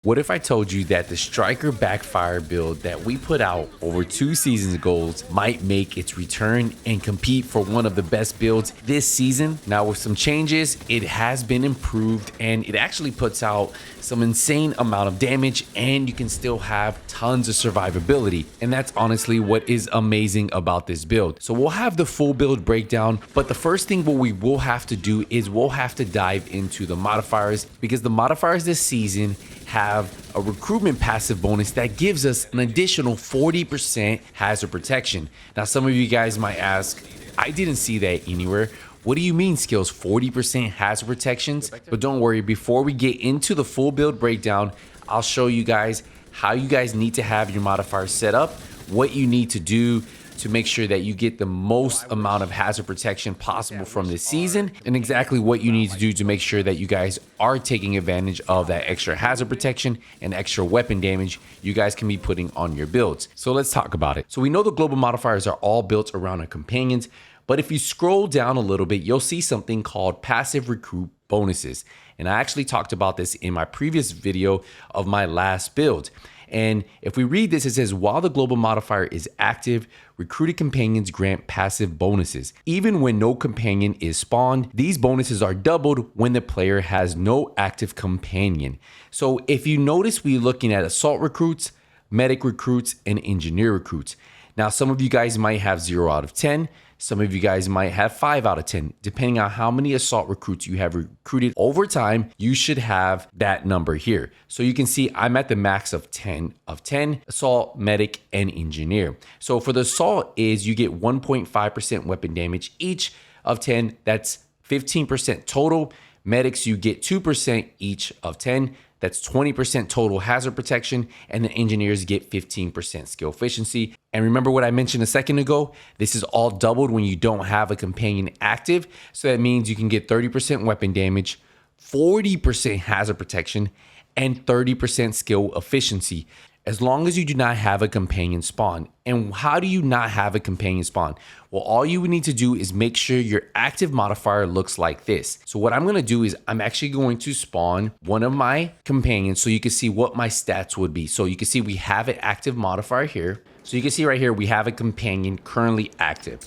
What if I told you that the Striker Backfire build that we put out over 2 seasons ago might make its return and compete for one of the best builds this season? Now with some changes, it has been improved and it actually puts out some insane amount of damage and you can still have tons of survivability. And that's honestly what is amazing about this build. So we'll have the full build breakdown, but the first thing what we will have to do is we'll have to dive into the modifiers, because the modifiers this season have a recruitment passive bonus that gives us an additional 40% hazard protection. Now, some of you guys might ask, I didn't see that anywhere. What do you mean, Skills? 40% hazard protections? But don't worry, before we get into the full build breakdown, I'll show you guys how you guys need to have your modifiers set up, what you need to do to make sure that you get the most amount of hazard protection possible from this season, and exactly what you need to do to make sure that you guys are taking advantage of that extra hazard protection and extra weapon damage you guys can be putting on your builds. So let's talk about it. So we know the global modifiers are all built around our companions, but if you scroll down a little bit, you'll see something called passive recruit bonuses. And I actually talked about this in my previous video of my last build. And if we read this, it says, while the global modifier is active, recruited companions grant passive bonuses. Even when no companion is spawned, these bonuses are doubled when the player has no active companion. So if you notice, we're looking at assault recruits, medic recruits, and engineer recruits. Now, some of you guys might have 0 out of 10. Some of you guys might have 5 out of 10. Depending on how many assault recruits you have recruited over time, you should have that number here. So you can see I'm at the max of 10 assault, medic, and engineer. So for the assault is you get 1.5% weapon damage each of 10. That's 15% total. Medics, you get 2% each of 10. That's 20% total hazard protection, and the engineers get 15% skill efficiency. And remember what I mentioned a second ago? This is all doubled when you don't have a companion active. So that means you can get 30% weapon damage, 40% hazard protection, and 30% skill efficiency, as long as you do not have a companion spawn. And how do you not have a companion spawn? Well, all you would need to do is make sure your active modifier looks like this. So what I'm going to do is I'm actually going to spawn one of my companions so you can see what my stats would be. So you can see we have an active modifier here. So you can see right here, we have a companion currently active.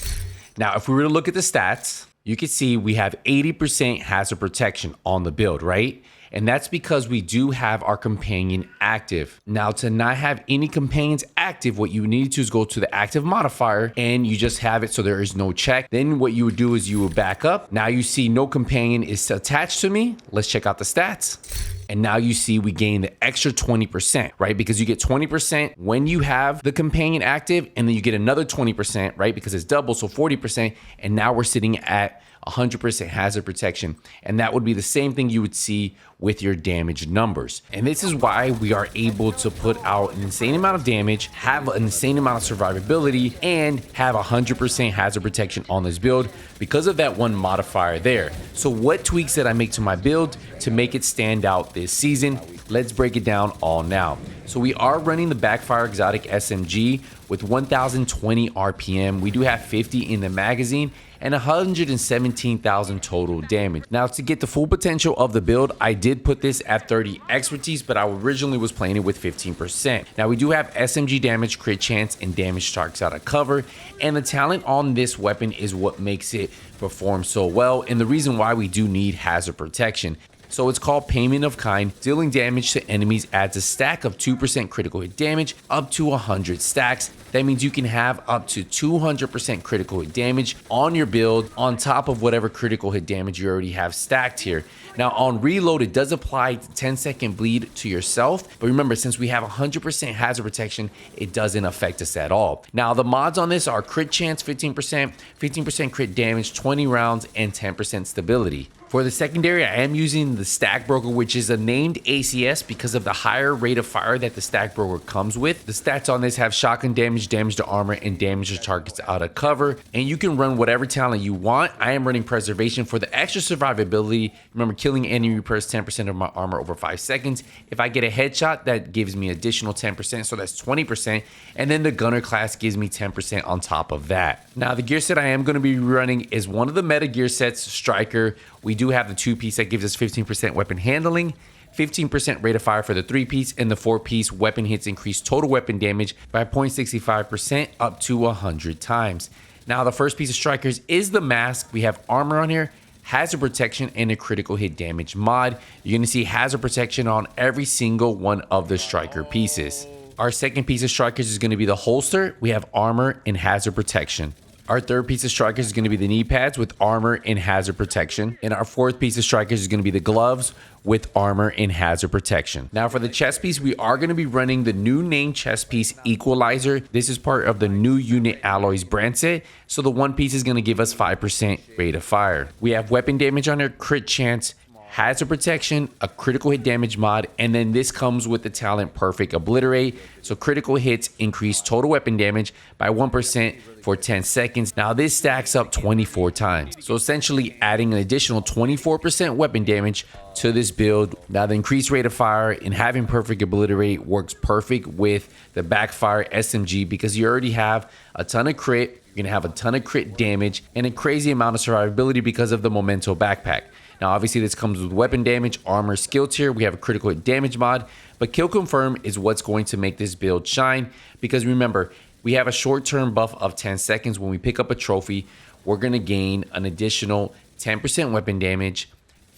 Now, if we were to look at the stats, you can see we have 80% hazard protection on the build, right? And that's because we do have our companion active. Now, to not have any companions active, what you need to do is go to the active modifier and you just have it so there is no check. Then what you would do is you would back up. Now you see no companion is attached to me. Let's check out the stats. And now you see we gain the extra 20%, right? Because you get 20% when you have the companion active, and then you get another 20%, right? Because it's double, so 40%. And now we're sitting at 100% hazard protection. And that would be the same thing you would see with your damage numbers. And this is why we are able to put out an insane amount of damage, have an insane amount of survivability, and have 100% hazard protection on this build because of that one modifier there. So what tweaks did I make to my build to make it stand out this season? Let's break it down all now. So we are running the Backfire Exotic SMG with 1020 RPM. We do have 50 in the magazine and 117,000 total damage. Now, to get the full potential of the build, I did put this at 30 expertise, but I originally was playing it with 15%. Now, we do have SMG damage, crit chance, and damage sharks out of cover, and the talent on this weapon is what makes it perform so well, and the reason why we do need hazard protection. So it's called Payment of Kind. Dealing damage to enemies adds a stack of 2% critical hit damage up to 100 stacks. That means you can have up to 200% critical hit damage on your build on top of whatever critical hit damage you already have stacked here. Now on reload, it does apply 10-second bleed to yourself. But remember, since we have 100% hazard protection, it doesn't affect us at all. Now the mods on this are crit chance 15%, 15% crit damage, 20 rounds, and 10% stability. For the secondary, I am using the Stack Broker, which is a named ACS because of the higher rate of fire that the Stack Broker comes with. The stats on this have shotgun damage, damage to armor, and damage to targets out of cover. And you can run whatever talent you want. I am running preservation for the extra survivability. Remember, killing enemy repairs 10% of my armor over 5 seconds. If I get a headshot, that gives me additional 10%, so that's 20%. And then the gunner class gives me 10% on top of that. Now, the gear set I am going to be running is one of the meta gear sets, Striker. We do have the 2-piece that gives us 15% weapon handling, 15% rate of fire for the 3-piece, and the 4-piece weapon hits increase total weapon damage by 0.65% up to 100 times. Now, the first piece of strikers is the mask. We have armor on here, hazard protection, and a critical hit damage mod. You're going to see hazard protection on every single one of the striker pieces. Our second piece of strikers is going to be the holster. We have armor and hazard protection. Our third piece of strikers is going to be the knee pads with armor and hazard protection. And our fourth piece of strikers is going to be the gloves with armor and hazard protection. Now for the chest piece, we are going to be running the new name chest piece equalizer. This is part of the new unit alloys brand set. So the one piece is going to give us 5% rate of fire. We have weapon damage on our crit chance, hazard protection, a critical hit damage mod, and then this comes with the talent perfect obliterate. So critical hits increase total weapon damage by 1% for 10 seconds. Now this stacks up 24 times. So essentially adding an additional 24% weapon damage to this build. Now the increased rate of fire and having perfect obliterate works perfect with the Backfire SMG because you already have a ton of crit, you're gonna have a ton of crit damage, and a crazy amount of survivability because of the Memento backpack. Now, obviously, this comes with weapon damage, armor, skill tier. We have a critical hit damage mod, but kill confirm is what's going to make this build shine because remember, we have a short-term buff of 10 seconds. When we pick up a trophy, we're going to gain an additional 10% weapon damage,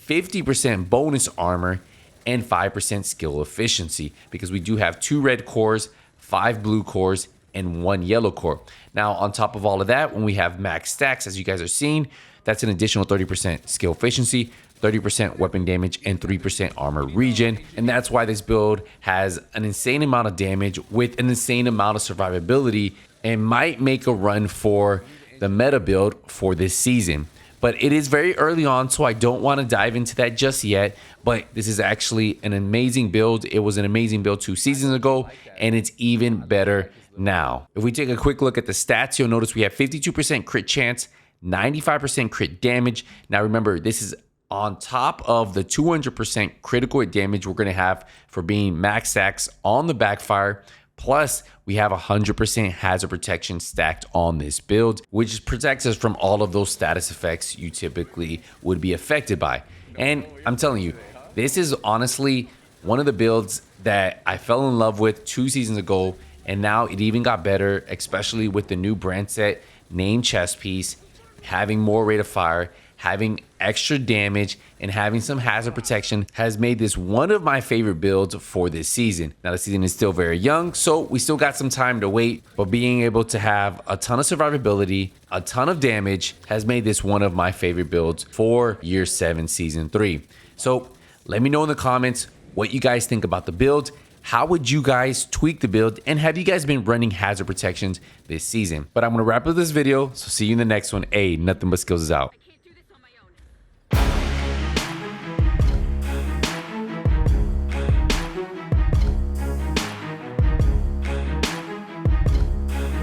50% bonus armor, and 5% skill efficiency because we do have 2 red cores, 5 blue cores, and 1 yellow core. Now, on top of all of that, when we have max stacks, as you guys are seeing, that's an additional 30% skill efficiency, 30% weapon damage, and 3% armor regen. And that's why this build has an insane amount of damage with an insane amount of survivability and might make a run for the meta build for this season. But it is very early on, so I don't want to dive into that just yet. But this is actually an amazing build. It was an amazing build 2 seasons ago, and it's even better now. If we take a quick look at the stats, you'll notice we have 52% crit chance, 95% crit damage. Now remember, this is on top of the 200% critical hit damage we're going to have for being max stacks on the Backfire. Plus, we have 100% hazard protection stacked on this build, which protects us from all of those status effects you typically would be affected by. And I'm telling you, this is honestly one of the builds that I fell in love with 2 seasons ago, and now it even got better, especially with the new brand set, name chest piece, having more rate of fire, having extra damage, and having some hazard protection has made this one of my favorite builds for this season. Now the season is still very young, so we still got some time to wait, but being able to have a ton of survivability, a ton of damage has made this one of my favorite builds for year 7 season 3. So let me know in the comments what you guys think about the build. How would you guys tweak the build? And have you guys been running hazard protections this season? But I'm going to wrap up this video. So see you in the next one. Hey, Nothing But Skills is out.